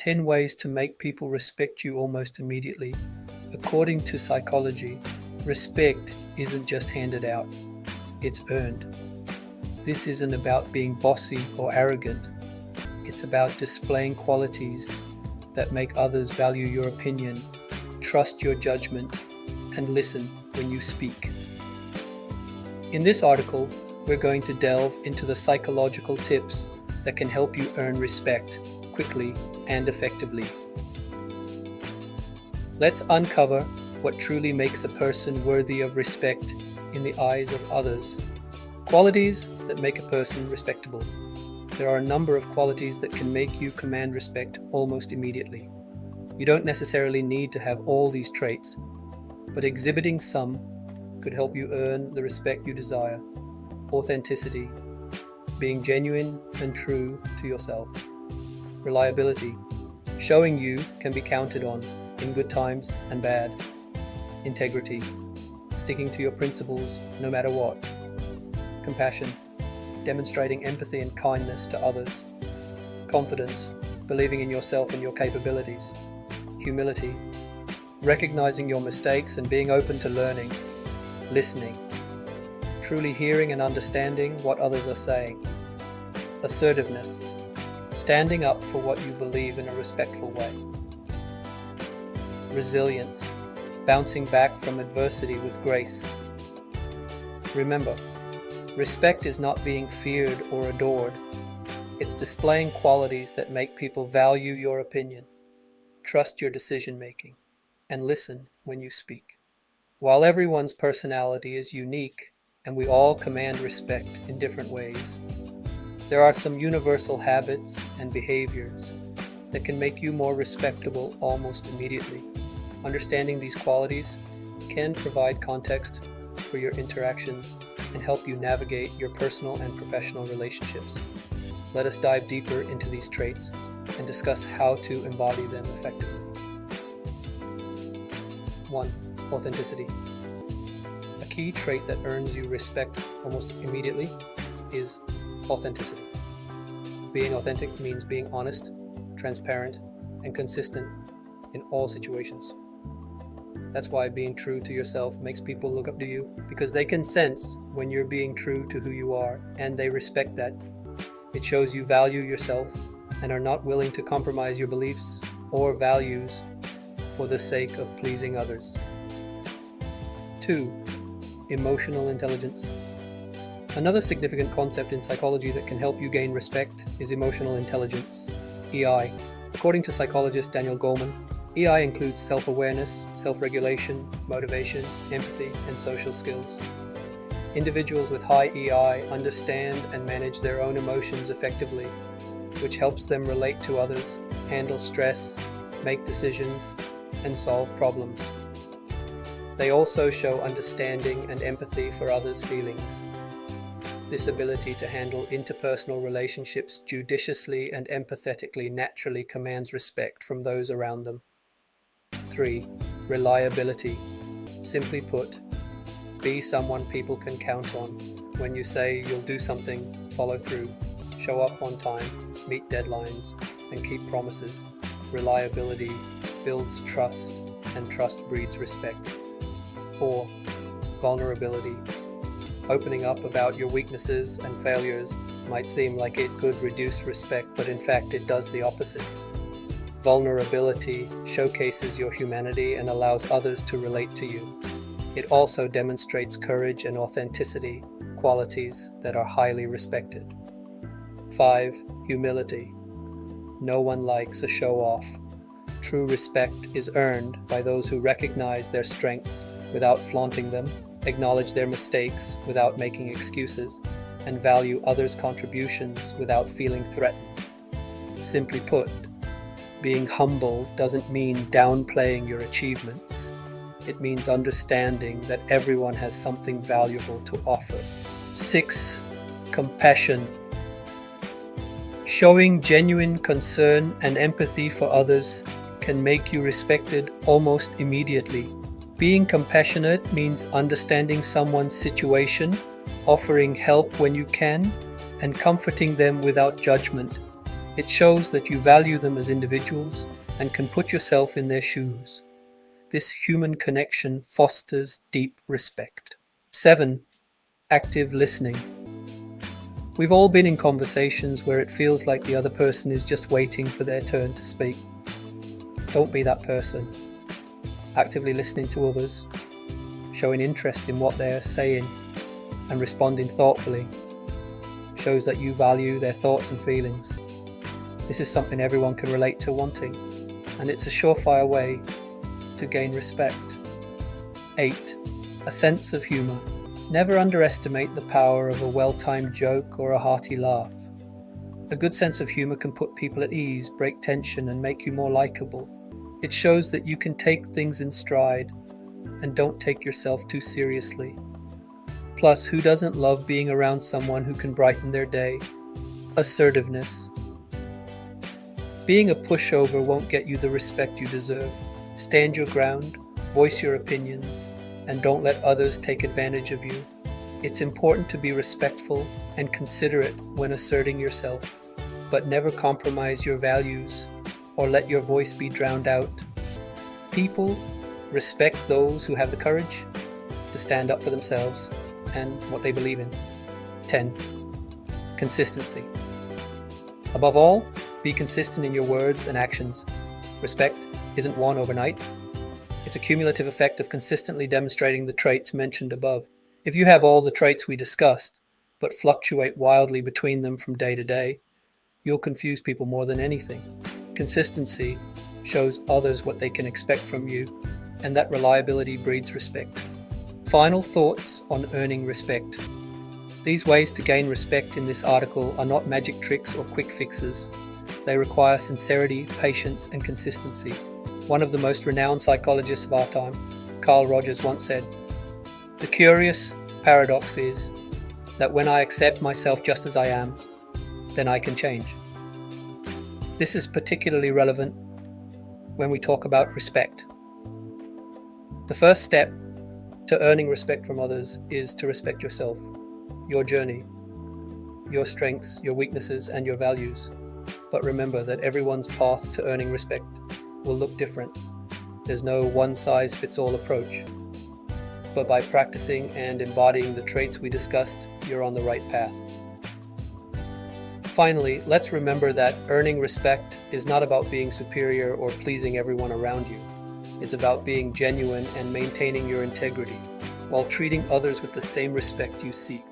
10 ways to make people respect you almost immediately. According to psychology, respect isn't just handed out, it's earned. This isn't about being bossy or arrogant. It's about displaying qualities that make others value your opinion, trust your judgment, and listen when you speak. In this article, we're going to delve into the psychological tips that can help you earn respect quickly and effectively. Let's uncover what truly makes a person worthy of respect in the eyes of others. Qualities that make a person respectable. There are a number of qualities that can make you command respect almost immediately. You don't necessarily need to have all these traits, but exhibiting some could help you earn the respect you desire. Authenticity, being genuine and true to yourself. Reliability, showing you can be counted on in good times and bad. Integrity, sticking to your principles no matter what. Compassion, demonstrating empathy and kindness to others. Confidence, believing in yourself and your capabilities. Humility, recognizing your mistakes and being open to learning. Listening, truly hearing and understanding what others are saying. Assertiveness, standing up for what you believe in a respectful way. Resilience, bouncing back from adversity with grace. Remember, respect is not being feared or adored. It's displaying qualities that make people value your opinion, trust your decision making, and listen when you speak. While everyone's personality is unique and we all command respect in different ways, there are some universal habits and behaviors that can make you more respectable almost immediately. Understanding these qualities can provide context for your interactions and help you navigate your personal and professional relationships. Let us dive deeper into these traits and discuss how to embody them effectively. 1. Authenticity. A key trait that earns you respect almost immediately is authenticity. Being authentic means being honest, transparent, and consistent in all situations. That's why being true to yourself makes people look up to you, because they can sense when you're being true to who you are, and they respect that. It shows you value yourself and are not willing to compromise your beliefs or values for the sake of pleasing others. 2. Emotional intelligence. Another significant concept in psychology that can help you gain respect is emotional intelligence, EI. According to psychologist Daniel Goleman, EI includes self-awareness, self-regulation, motivation, empathy, and social skills. Individuals with high EI understand and manage their own emotions effectively, which helps them relate to others, handle stress, make decisions, and solve problems. They also show understanding and empathy for others' feelings. This ability to handle interpersonal relationships judiciously and empathetically naturally commands respect from those around them. 3. Reliability. Simply put, be someone people can count on. When you say you'll do something, follow through, show up on time, meet deadlines, and keep promises. Reliability builds trust, and trust breeds respect. 4. Vulnerability. Opening up about your weaknesses and failures might seem like it could reduce respect, but in fact it does the opposite. Vulnerability showcases your humanity and allows others to relate to you. It also demonstrates courage and authenticity, qualities that are highly respected. 5. Humility. No one likes a show-off. True respect is earned by those who recognize their strengths without flaunting them, acknowledge their mistakes without making excuses, and value others' contributions without feeling threatened. Simply put, being humble doesn't mean downplaying your achievements. It means understanding that everyone has something valuable to offer. 6. Compassion. Showing genuine concern and empathy for others can make you respected almost immediately. Being compassionate means understanding someone's situation, offering help when you can, and comforting them without judgment. It shows that you value them as individuals and can put yourself in their shoes. This human connection fosters deep respect. 7. Active listening. We've all been in conversations where it feels like the other person is just waiting for their turn to speak. Don't be that person. Actively listening to others, showing interest in what they're saying, and responding thoughtfully shows that you value their thoughts and feelings. This is something everyone can relate to wanting, and it's a surefire way to gain respect. 8. A sense of humor. Never underestimate the power of a well-timed joke or a hearty laugh. A good sense of humor can put people at ease, break tension, and make you more likable. It shows that you can take things in stride and don't take yourself too seriously. Plus, who doesn't love being around someone who can brighten their day? Assertiveness. Being a pushover won't get you the respect you deserve. Stand your ground, voice your opinions, and don't let others take advantage of you. It's important to be respectful and considerate when asserting yourself, but never compromise your values or let your voice be drowned out. People respect those who have the courage to stand up for themselves and what they believe in. 10. Consistency. Above all, be consistent in your words and actions. Respect isn't won overnight. It's a cumulative effect of consistently demonstrating the traits mentioned above. If you have all the traits we discussed, but fluctuate wildly between them from day to day, you'll confuse people more than anything. Consistency shows others what they can expect from you, and that reliability breeds respect. Final thoughts on earning respect. These ways to gain respect in this article are not magic tricks or quick fixes. They require sincerity, patience, and consistency. One of the most renowned psychologists of our time, Carl Rogers, once said, "The curious paradox is that when I accept myself just as I am, then I can change." This is particularly relevant when we talk about respect. The first step to earning respect from others is to respect yourself, your journey, your strengths, your weaknesses, and your values. But remember that everyone's path to earning respect will look different. There's no one-size-fits-all approach. But by practicing and embodying the traits we discussed, you're on the right path. Finally, let's remember that earning respect is not about being superior or pleasing everyone around you. It's about being genuine and maintaining your integrity while treating others with the same respect you seek.